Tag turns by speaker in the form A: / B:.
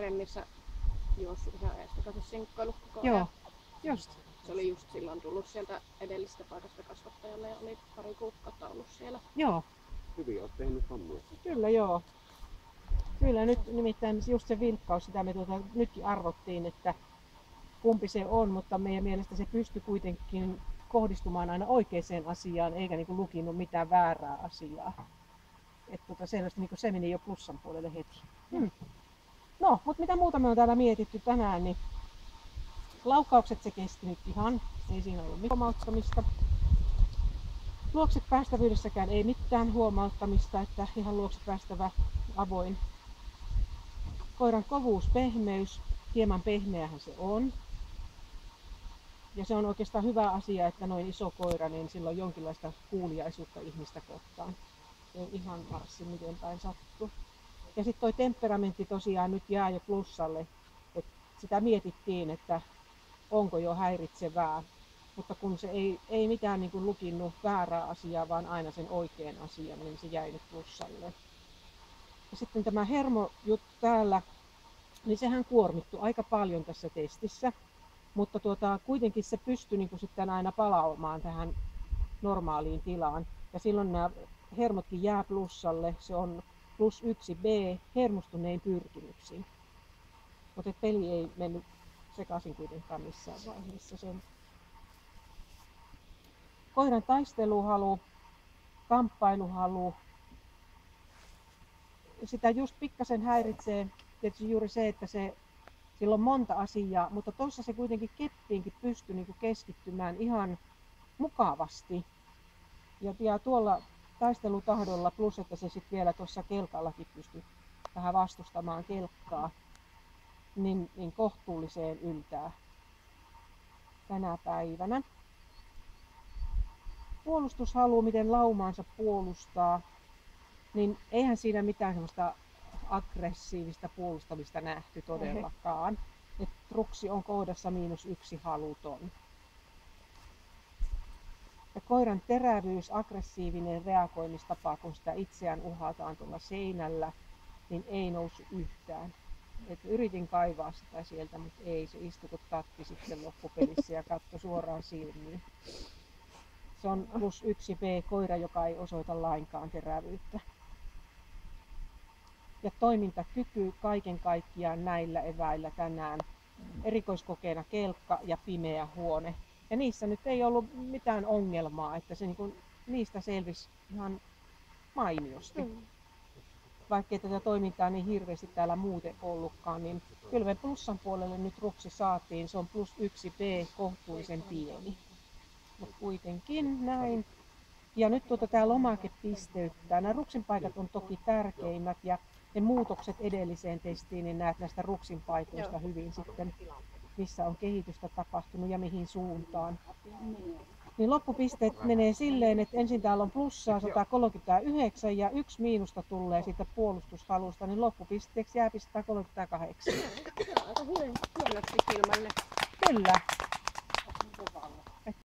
A: remmissä juossut ihan eestakaisin sinkkailu koko
B: Joo,
A: ajan.
B: just.
A: Se oli just silloin tullut sieltä edellisestä paikasta kasvattajalle ja oli pari kuukautta ollut siellä.
B: Joo,
C: Hyvin olet tehnyt hommia.
B: kyllä joo. Kyllä nyt nimittäin just se vilkkaus, sitä me nytkin arvottiin, että kumpi se on, mutta meidän mielestä se pystyi kuitenkin kohdistumaan aina oikeaan asiaan, eikä niinku lukinut mitään väärää asiaa. Että selvästi niinku se meni jo plussan puolelle heti. No, mutta mitä muuta me on täällä mietitty tänään, niin laukaukset se kesti nyt ihan, ei siinä ollut mitään huomauttamista. Luokse päästävyydessäkään ei mitään huomauttamista, että ihan luokse päästävä avoin. Koiran kovuus, pehmeys, hieman pehmeähän se on. Ja se on oikeastaan hyvä asia, että noin iso koira, niin sillä on jonkinlaista kuuliaisuutta ihmistä kohtaan. Se on ihan marssi, miten päin sattuu. Ja sitten toi temperamentti tosiaan nyt jää jo plussalle. Et sitä mietittiin, että onko jo häiritsevää. Mutta kun se ei mitään niin kuin lukinnut väärää asiaa, vaan aina sen oikean asian, niin se jäi nyt plussalle. Ja sitten tämä hermojuttu täällä, niin sehän kuormittui aika paljon tässä testissä. Mutta kuitenkin se pystyi niin kuin sitten aina palaamaan tähän normaaliin tilaan. Ja silloin nämä hermotkin jää plussalle. Se on +1b hermostunein pyrkimyksiin. Mutta peli ei mennyt sekaisin kuitenkaan missään vaiheessa. Sen koiran taisteluhalu, kamppailuhalu, sitä just pikkasen häiritsee tietysti juuri se, että sillä on monta asiaa, mutta tuossa se kuitenkin keppiinkin pystyi niinku keskittymään ihan mukavasti. Ja tuolla taistelutahdolla plus, että se sitten vielä tuossa kelkallakin pystyi vähän vastustamaan kelkkaa, niin kohtuulliseen yltää tänä päivänä. Puolustushalu, miten laumaansa puolustaa, niin eihän siinä mitään semmoista aggressiivista puolustamista nähty todellakaan. Et ruksi on kohdassa -1 haluton. Ja koiran terävyys, aggressiivinen reagoimistapa, kun sitä itseään uhataan tuolla seinällä, niin ei noussut yhtään. Et yritin kaivaa sitä sieltä, mutta ei, se istui kuin tatti sitten loppupelissä ja katsoi suoraan silmiin. Se on +1b koira, joka ei osoita lainkaan terävyyttä. Ja toimintakyky kaiken kaikkiaan näillä eväillä tänään. Erikoiskokeena kelkka ja pimeä huone. Ja niissä nyt ei ollut mitään ongelmaa, että se niistä selvisi ihan mainiosti. Vaikkei tätä toimintaa niin hirveästi täällä muuten ollutkaan, niin kyllä me plussan puolelle nyt ruksi saatiin. Se on +1b kohtuullisen pieni. Mutta kuitenkin näin. Ja nyt tämä lomake pisteyttää. Nämä ruksin paikat on toki tärkeimmät ja ne muutokset edelliseen testiin, niin näet näistä ruksin paikoista hyvin sitten, missä on kehitystä tapahtunut ja mihin suuntaan. Niin loppupisteet menee silleen, että ensin täällä on plussaa 139 ja 1 miinusta tulee siitä puolustushalusta, niin loppupisteeksi jää 138.
A: Aika hyvin hienosti ilmanne.
B: Kyllä.